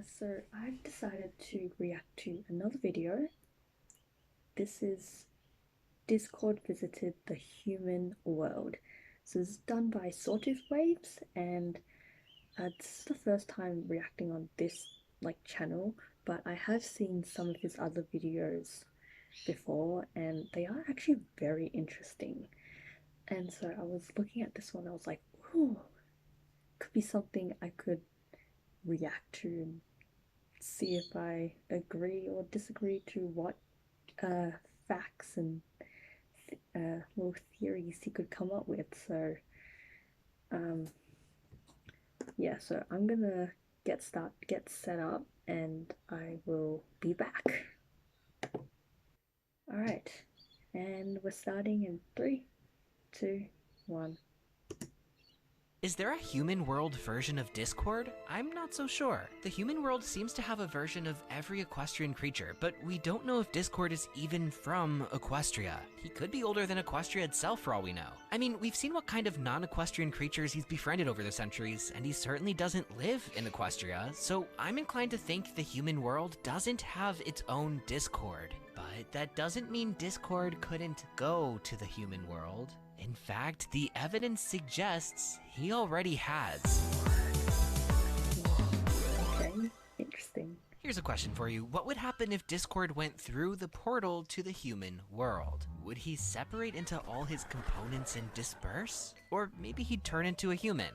So I've decided to react to another video. This is Discord visited the human world. So this is done by Sawtooth Waves, and this is the first time reacting on this channel, but I have seen some of his other videos before, and they are actually very interesting. And so I was looking at this one, I was like, ooh, could be something I could react to and see if I agree or disagree to what facts and little theories he could come up with. So, um, yeah, so I'm gonna get set up, and I will be back. All right, and we're starting in 3, 2, 1. Is there a human world version of Discord? I'm not so sure. The human world seems to have a version of every equestrian creature, but we don't know if Discord is even from Equestria. He could be older than Equestria itself for all we know. I mean, we've seen what kind of non-equestrian creatures he's befriended over the centuries, and he certainly doesn't live in Equestria, so I'm inclined to think the human world doesn't have its own Discord. But that doesn't mean Discord couldn't go to the human world. In fact, the evidence suggests he already has. Okay, interesting. Here's a question for you. What would happen if Discord went through the portal to the human world? Would he separate into all his components and disperse? Or maybe he'd turn into a human?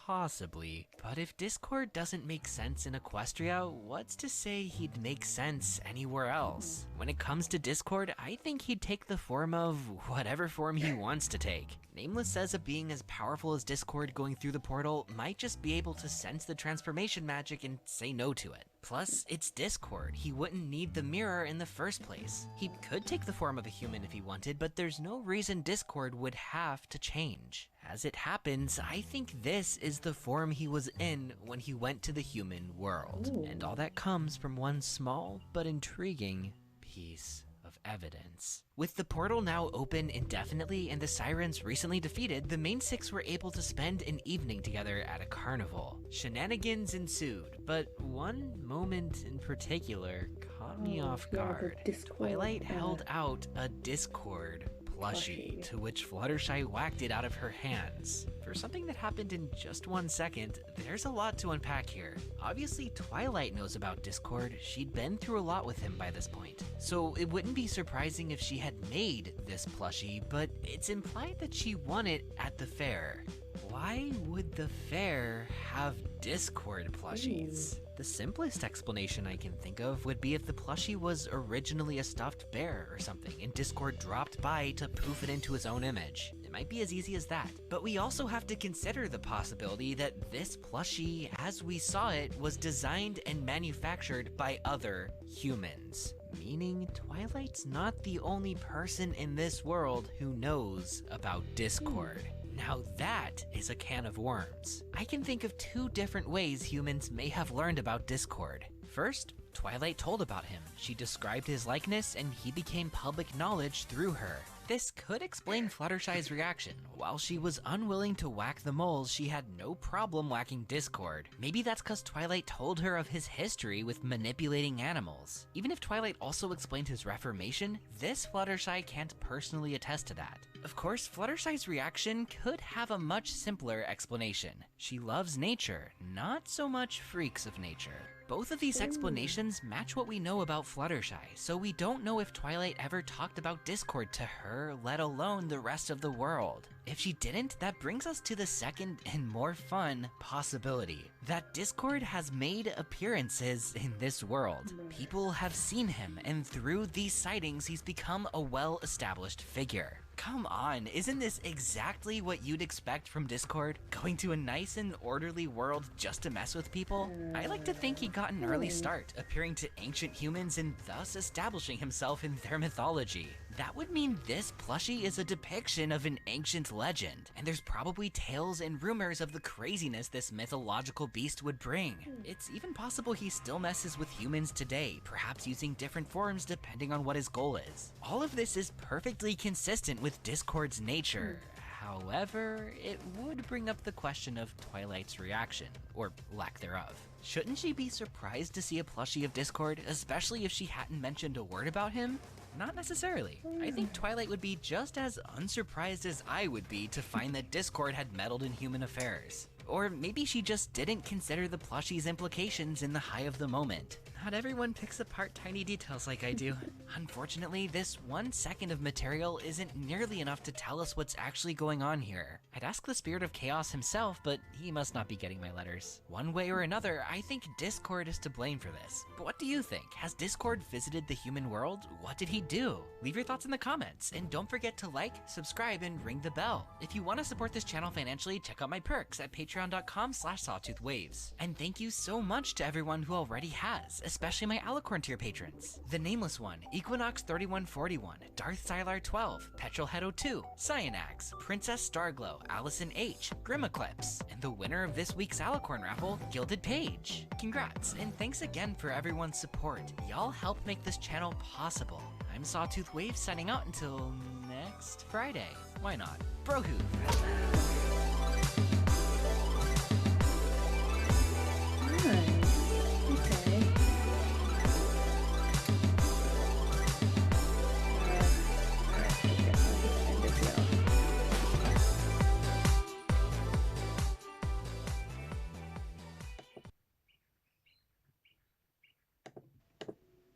Possibly. But if Discord doesn't make sense in Equestria, what's to say he'd make sense anywhere else? When it comes to Discord, I think he'd take the form of whatever form he wants to take. Nameless says a being as powerful as Discord going through the portal might just be able to sense the transformation magic and say no to it. Plus, it's Discord. He wouldn't need the mirror in the first place. He could take the form of a human if he wanted, but there's no reason Discord would have to change. As it happens, I think this is the form he was in when he went to the human world. Ooh. And all that comes from one small but intriguing piece of evidence. With the portal now open indefinitely and the Sirens recently defeated, the main six were able to spend an evening together at a carnival. Shenanigans ensued, but one moment in particular caught me off guard. Twilight held out a Discord plushie, to which Fluttershy whacked it out of her hands. For something that happened in just 1 second, there's a lot to unpack here. Obviously, Twilight knows about Discord. She'd been through a lot with him by this point. So it wouldn't be surprising if she had made this plushie, but it's implied that she won it at the fair. Why would the fair have Discord plushies? The simplest explanation I can think of would be if the plushie was originally a stuffed bear or something, and Discord dropped by to poof it into his own image. It might be as easy as that. But we also have to consider the possibility that this plushie, as we saw it, was designed and manufactured by other humans. Meaning Twilight's not the only person in this world who knows about Discord. Now that is a can of worms. I can think of 2 different ways humans may have learned about Discord. First, Twilight told about him. She described his likeness and he became public knowledge through her. This could explain Fluttershy's reaction. While she was unwilling to whack the moles, she had no problem whacking Discord. Maybe that's cause Twilight told her of his history with manipulating animals. Even if Twilight also explained his reformation, this Fluttershy can't personally attest to that. Of course, Fluttershy's reaction could have a much simpler explanation. She loves nature, not so much freaks of nature. Both of these explanations match what we know about Fluttershy, so we don't know if Twilight ever talked about Discord to her, let alone the rest of the world. If she didn't, that brings us to the second and more fun possibility, that Discord has made appearances in this world. People have seen him, and through these sightings, he's become a well-established figure. Come on, isn't this exactly what you'd expect from Discord? Going to a nice and orderly world just to mess with people? I like to think he got an early start, appearing to ancient humans and thus establishing himself in their mythology. That would mean this plushie is a depiction of an ancient legend, and there's probably tales and rumors of the craziness this mythological beast would bring. It's even possible he still messes with humans today, perhaps using different forms depending on what his goal is. All of this is perfectly consistent with Discord's nature. However, it would bring up the question of Twilight's reaction, or lack thereof. Shouldn't she be surprised to see a plushie of Discord, especially if she hadn't mentioned a word about him? Not necessarily. I think Twilight would be just as unsurprised as I would be to find that Discord had meddled in human affairs. Or maybe she just didn't consider the plushie's implications in the high of the moment. Not everyone picks apart tiny details like I do. Unfortunately, this 1 second of material isn't nearly enough to tell us what's actually going on here. I'd ask the Spirit of Chaos himself, but he must not be getting my letters. One way or another, I think Discord is to blame for this. But what do you think? Has Discord visited the human world? What did he do? Leave your thoughts in the comments, and don't forget to like, subscribe, and ring the bell. If you want to support this channel financially, check out my perks at patreon.com/sawtoothwaves. And thank you so much to everyone who already has, especially my Alicorn tier patrons. The Nameless One, Equinox3141, Darth Sylar 12, Petrolhead 02, Cyanax, Princess Starglow, Allison H, Grimeclips, and the winner of this week's Alicorn raffle, Gilded Page. Congrats, and thanks again for everyone's support. Y'all help make this channel possible. I'm Sawtooth Waves signing out until next Friday. Why not? Brohoo!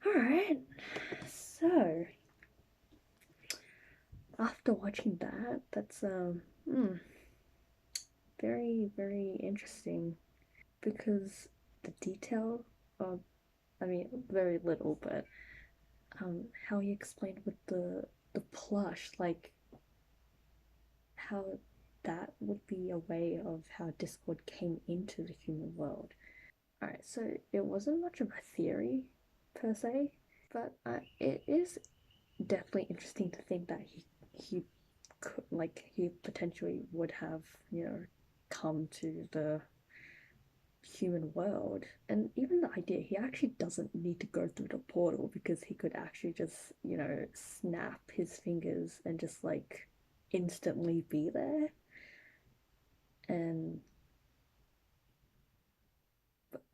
Alright, so after watching that, that's very, very interesting, because the detail of, I mean, very little, but how he explained with the plush, like how that would be a way of how Discord came into the human world. Alright, so it wasn't much of a theory per se, but it is definitely interesting to think that he could, like, he potentially would have, you know, come to the human world. And even the idea he actually doesn't need to go through the portal, because he could actually just, you know, snap his fingers and just like instantly be there. And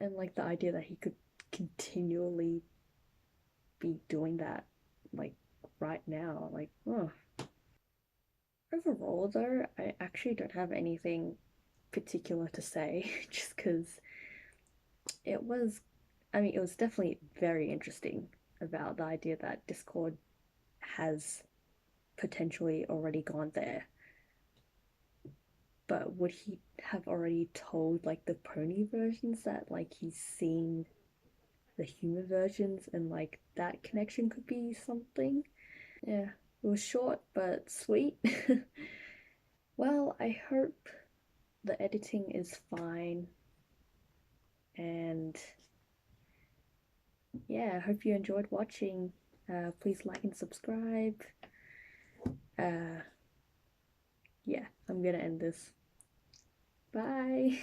like the idea that he could continually be doing that, like, right now, like, oh. Overall though, I actually don't have anything particular to say, just because it was, I mean, it was definitely very interesting about the idea that Discord has potentially already gone there. But would he have already told, like, the pony versions that, like, he's seen the human versions, and like that connection could be something? Yeah, it was short but sweet. Well, I hope the editing is fine, and yeah, I hope you enjoyed watching. Please like and subscribe. Yeah, I'm gonna end this. Bye.